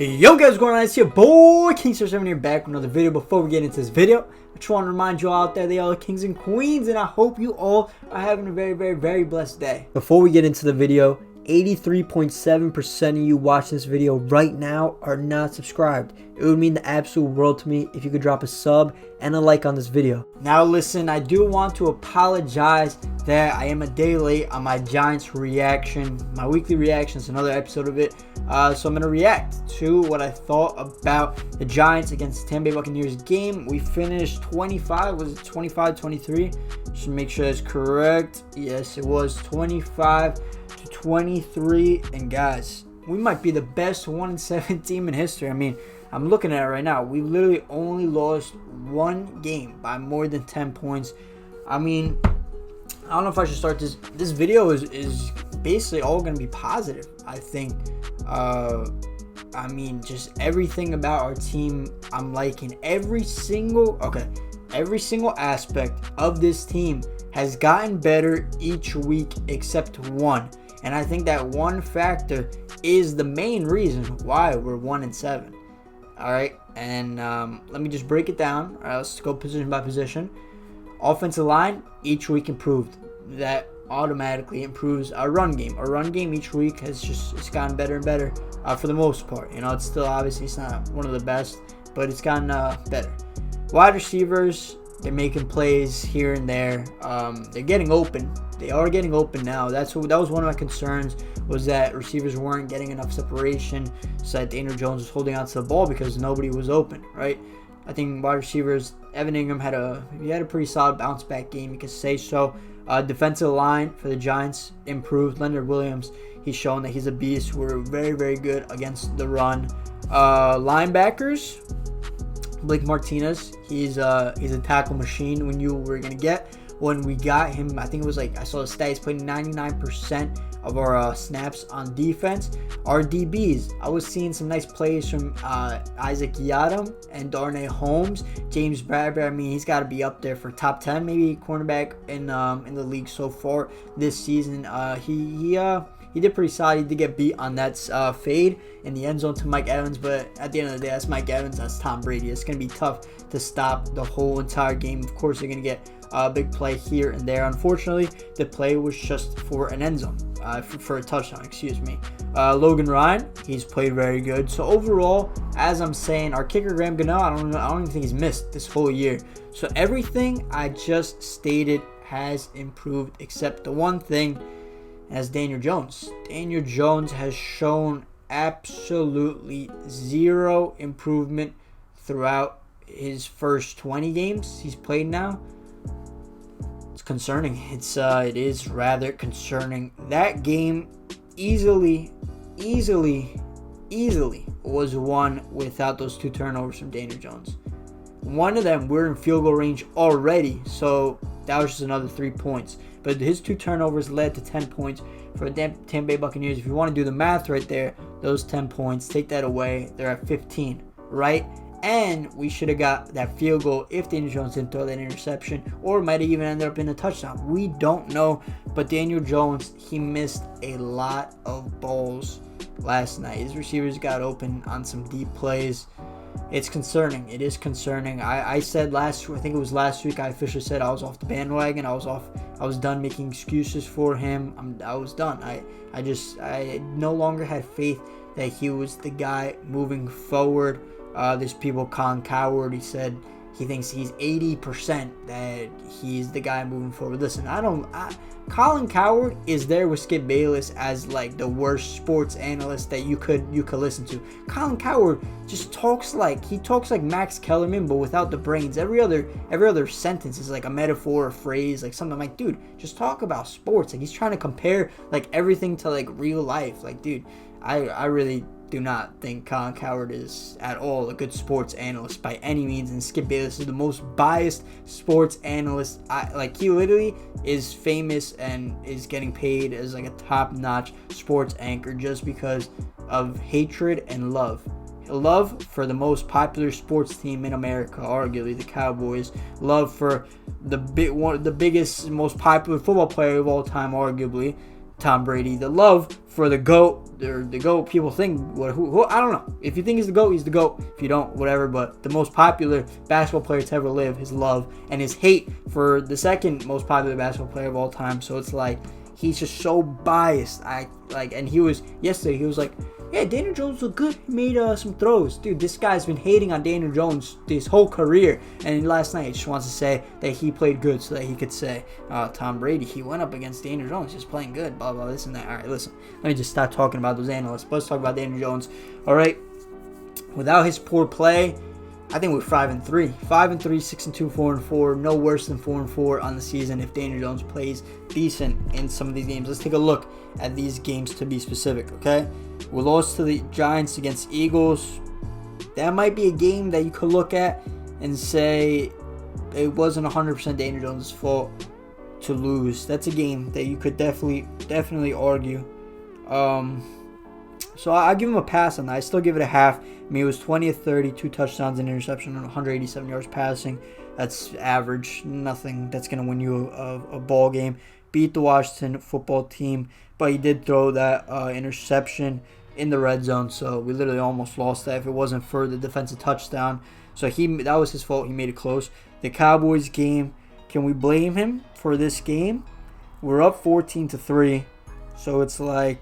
Hey, yo guys, what's going on? It's your boy King7 here, back with another video. Before we get into this video, I just want to remind you all out there, they are kings and queens, and I hope you all are having a very blessed day. Before we get into the video, 83.7% of you watching this video right now are not subscribed. It would mean the absolute world to me if you could drop a sub and a like on this video. Now listen, I do want to apologize that I am a day late on my Giants reaction. My weekly reaction is another episode of it. So I'm going to react to what I thought about the Giants against the Tampa Bay Buccaneers game. We finished 25, was it 25-23? Just make sure that's correct. Yes, it was 25-23. And guys, we might be the best 1-7 team in history. I mean, I'm looking at it right now. We literally only lost one game by more than 10 points. I mean, I don't know if I should start this. This video is basically all going to be positive, I think. I mean, just everything about our team, I'm liking. Every single aspect of this team has gotten better each week except one. And I think that one factor is the main reason why we're 1-7. All right, and let me just break it down. All right, let's go position by position. Offensive line each week improved. That automatically improves our run game. Our run game each week it's gotten better and better for the most part. You know, it's still obviously it's not one of the best, but it's gotten better. Wide receivers, they're making plays here and there. They're getting open. They are getting open now. That was one of my concerns, was that receivers weren't getting enough separation, so that Daniel Jones was holding on to the ball because nobody was open, right? I think wide receivers, Evan Ingram had a pretty solid bounce back game, you could say so. Defensive line for the Giants improved. Leonard Williams, he's shown that he's a beast. We're very good against the run. Linebackers, Blake Martinez, he's a tackle machine. When we got him, I think it was like, I saw the stats, playing 99% of our snaps on defense. Our DBs, I was seeing some nice plays from Isaac Yiadom and Darnay Holmes. James Bradbury, I mean, he's got to be up there for top 10, maybe cornerback in the league so far this season. He did pretty solid. He did get beat on that fade in the end zone to Mike Evans, but at the end of the day, that's Mike Evans, that's Tom Brady. It's going to be tough to stop the whole entire game. Of course, they're going to get a big play here and there. Unfortunately, the play was just for an end zone, for a touchdown, excuse me. Logan Ryan, he's played very good. So overall, as I'm saying, our kicker Graham Gano, I don't even think he's missed this whole year. So everything I just stated has improved except the one thing, as Daniel Jones. Daniel Jones has shown absolutely zero improvement throughout his first 20 games he's played now. It's concerning. It is rather concerning. That game easily was won without those two turnovers from Daniel Jones. One of them, we're in field goal range already, so that was just another 3 points. But his two turnovers led to 10 points for the Tampa Bay Buccaneers. If you want to do the math right there, those 10 points, take that away, they're at 15, right? And we should have got that field goal if Daniel Jones didn't throw that interception, or it might have even ended up in a touchdown. We don't know, but Daniel Jones, he missed a lot of balls last night. His receivers got open on some deep plays. It's concerning. It is concerning. I said I think it was last week, I officially said I was off the bandwagon. I was done making excuses for him. I was done. I no longer had faith that he was the guy moving forward. There's people, Colin Coward, he said he thinks he's 80% that he's the guy moving forward. Listen, Colin Coward is there with Skip Bayless as like the worst sports analyst that you could listen to. Colin Coward just talks like Max Kellerman, but without the brains. Every other sentence is like a metaphor or phrase, like something. I'm like, dude, just talk about sports. Like, he's trying to compare like everything to like real life. Like, dude, I really do not think Colin Coward is at all a good sports analyst by any means, and Skip Bayless is the most biased sports analyst. He literally is famous and is getting paid as like a top-notch sports anchor just because of hatred and love. Love for the most popular sports team in America, arguably the Cowboys. Love for the biggest, most popular football player of all time, arguably, Tom Brady. The love for the GOAT, or the GOAT, people think, who I don't know. If you think he's the GOAT, he's the GOAT. If you don't, whatever. But the most popular basketball player to ever live, his love and his hate for the second most popular basketball player of all time. So it's like, he's just so biased. And he was like, yeah, Daniel Jones looked good. He made some throws. Dude, this guy's been hating on Daniel Jones his whole career. And last night, he just wants to say that he played good so that he could say, Tom Brady, he went up against Daniel Jones. He's playing good, blah, blah, this and that. All right, listen. Let me just stop talking about those analysts. Let's talk about Daniel Jones. All right. Without his poor play, I think we're 5-3. 5-3, 6-2, 4-4. No worse than 4-4 on the season if Daniel Jones plays decent in some of these games. Let's take a look at these games to be specific, okay? We lost to the Giants against Eagles. That might be a game that you could look at and say it wasn't 100% Daniel Jones' fault to lose. That's a game that you could definitely argue. So I give him a pass on that. I still give it a half. I mean, it was 20 of 30, 2 touchdowns and interception, and 187 yards passing. That's average. Nothing that's going to win you a ball game. Beat the Washington football team, but he did throw that interception in the red zone, so we literally almost lost that if it wasn't for the defensive touchdown. So that was his fault. He made it close. The Cowboys game, can we blame him for this game? We're up 14-3, so it's like,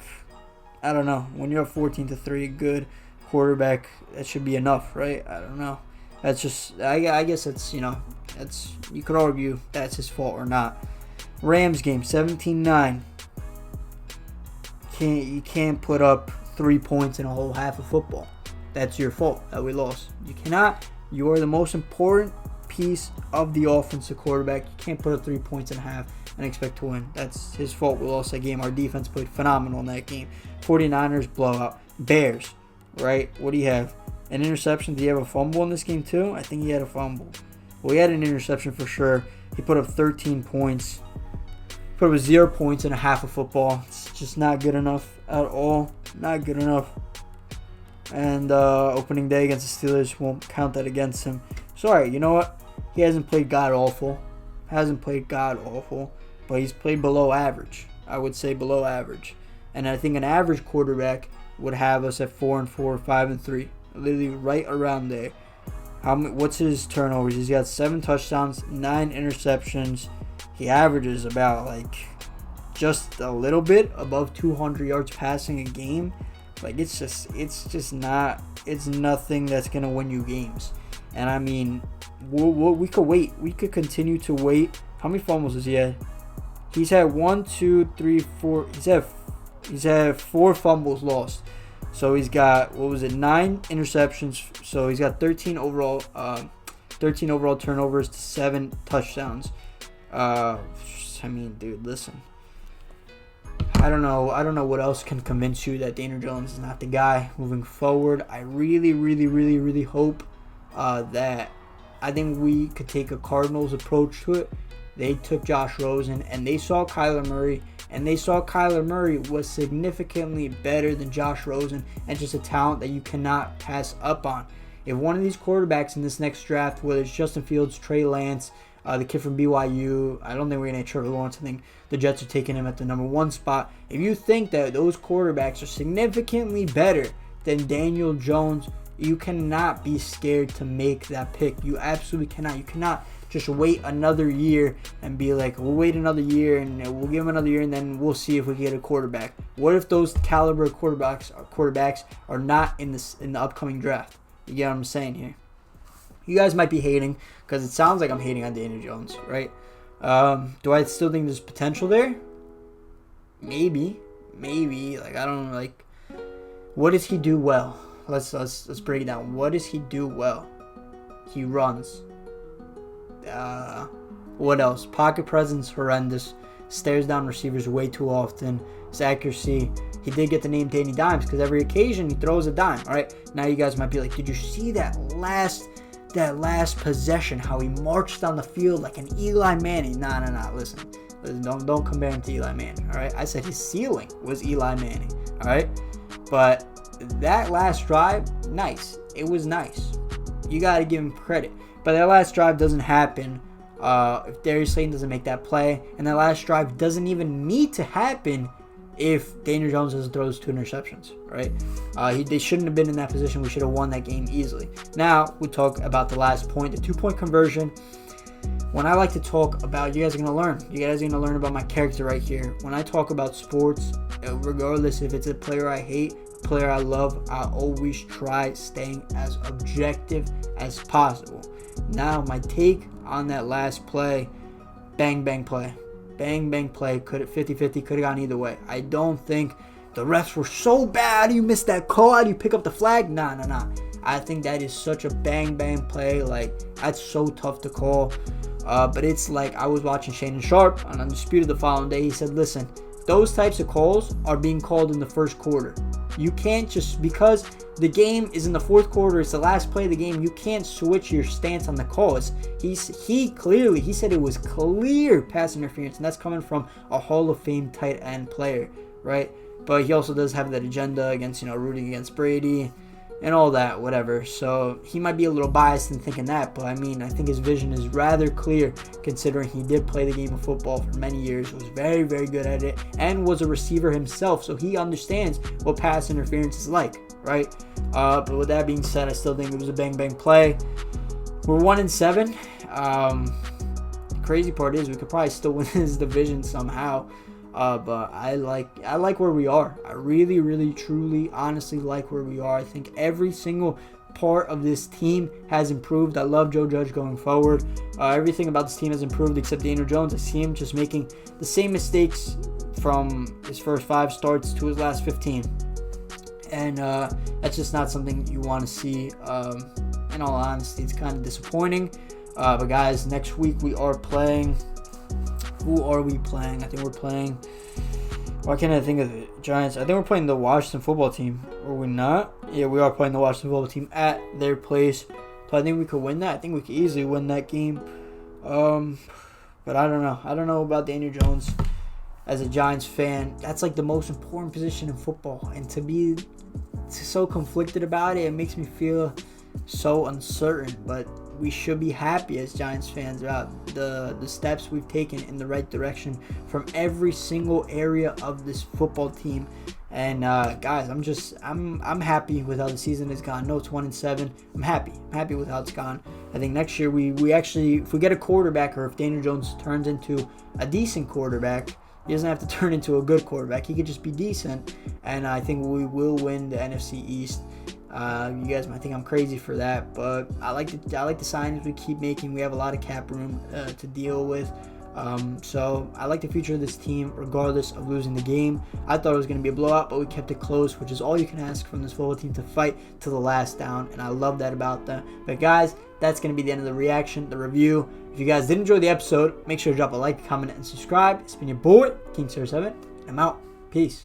I don't know. When you're up 14-3, good quarterback, that should be enough, right? I don't know. That's just, I guess it's, you could argue that's his fault or not. Rams game, 17-9. You can't put up 3 points in a whole half of football. That's your fault that we lost. You cannot. You are the most important piece of the offensive quarterback. You can't put up 3 points in a half and expect to win. That's his fault. We lost that game. Our defense played phenomenal in that game. 49ers blowout. Bears, right? What do you have? An interception. Did he have a fumble in this game too? I think he had a fumble. Well, he had an interception for sure. He put up 13 points. Put up 0 points in a half of football. It's just not good enough at all. Not good enough. And opening day against the Steelers, won't count that against him. Sorry, you know what? He hasn't played god-awful. But he's played below average. I would say below average. And I think an average quarterback would have us at 4-4, 5-3. Literally right around there. What's his turnovers? He's got 7 touchdowns, 9 interceptions. He averages about just a little bit above 200 yards passing a game. It's nothing that's gonna win you games. And I mean, we could wait. We could continue to wait. How many fumbles has he had? He's had 1, 2, 3, 4. He's had 4 fumbles lost. So he's got 9 interceptions. So he's got 13 overall turnovers to 7 touchdowns. I mean, dude, listen. I don't know what else can convince you that Daniel Jones is not the guy moving forward. I really, really, really, really hope that I think we could take a Cardinals approach to it. They took Josh Rosen and they saw Kyler Murray, and they saw Kyler Murray was significantly better than Josh Rosen and just a talent that you cannot pass up on. If one of these quarterbacks in this next draft, whether it's Justin Fields, Trey Lance, the kid from BYU, I don't think we're going to get Trevor Lawrence. I think the Jets are taking him at the number 1 spot. If you think that those quarterbacks are significantly better than Daniel Jones, you cannot be scared to make that pick. You absolutely cannot. You cannot just wait another year and be like, we'll wait another year and we'll give him another year and then we'll see if we can get a quarterback. What if those caliber quarterbacks are not in the upcoming draft? You get what I'm saying here? You guys might be hating because it sounds like I'm hating on Daniel Jones, right? Do I still think there's potential there? Maybe. I don't know. What does he do well? Let's break it down. What does he do well? He runs. What else? Pocket presence horrendous. Stares down receivers way too often. His accuracy. He did get the name Danny Dimes because every occasion he throws a dime. All right. Now you guys might be like, did you see that last possession? How he marched down the field like an Eli Manning? Nah. Listen. Don't compare him to Eli Manning. All right. I said his ceiling was Eli Manning. All right. But that last drive, nice. It was nice. You got to give him credit. But that last drive doesn't happen if Darius Slayton doesn't make that play. And that last drive doesn't even need to happen if Daniel Jones doesn't throw those 2 interceptions, right? They shouldn't have been in that position. We should have won that game easily. Now, we talk about the last point, the 2-point conversion. When I like to talk about, you guys are going to learn. You guys are going to learn about my character right here. When I talk about sports, regardless if it's a player I hate, player I love, I always try staying as objective as possible. Now, my take on that last play, bang, bang play. Bang, bang play. Could have 50-50, could have gone either way. I don't think the refs were so bad. You missed that call. How do you pick up the flag? Nah. I think that is such a bang, bang play. Like, that's so tough to call. But it's like, I was watching Shannon Sharp on Undisputed the following day. He said, listen, those types of calls are being called in the first quarter. You can't just, because the game is in the fourth quarter, it's the last play of the game, you can't switch your stance on the calls. He said it was clear pass interference, and that's coming from a Hall of Fame tight end player, right? But he also does have that agenda against, rooting against Brady and all that, whatever. So he might be a little biased in thinking that, but I think his vision is rather clear considering he did play the game of football for many years, was very, very good at it, and was a receiver himself, so he understands what pass interference is like, right? But with that being said, I still think it was a bang-bang play. We're 1-7. The crazy part is we could probably still win this division somehow. But I like where we are. I really, really, truly, honestly like where we are. I think every single part of this team has improved. I love Joe Judge going forward. Everything about this team has improved except Daniel Jones. I see him just making the same mistakes from his first 5 starts to his last 15. And that's just not something you want to see. In all honesty, it's kind of disappointing. But guys, next week we are playing... Who are we playing? I think we're playing... Why can't I think of it? Giants. I think we're playing the Washington football team. Are we not? Yeah, we are playing the Washington football team at their place. So I think we could win that. I think we could easily win that game. But I don't know. I don't know about Daniel Jones as a Giants fan. That's like the most important position in football. And to be so conflicted about it, it makes me feel so uncertain. But we should be happy as Giants fans about the steps we've taken in the right direction from every single area of this football team. And guys, I'm happy with how the season has gone. No, it's 1-7. I'm happy with how it's gone. I think next year we actually, if we get a quarterback, or if Daniel Jones turns into a decent quarterback, he doesn't have to turn into a good quarterback. He could just be decent, and I think we will win the NFC East. You guys might think I'm crazy for that, but I like the signings we keep making. We have a lot of cap room to deal with. So I like the future of this team regardless of losing the game. I thought it was going to be a blowout, but we kept it close, which is all you can ask from this football team, to fight to the last down, and I love that about them. But guys, that's going to be the end of the reaction, the review. If you guys did enjoy the episode, make sure to drop a like, comment, and subscribe. It's been your boy, King07. I'm out. Peace.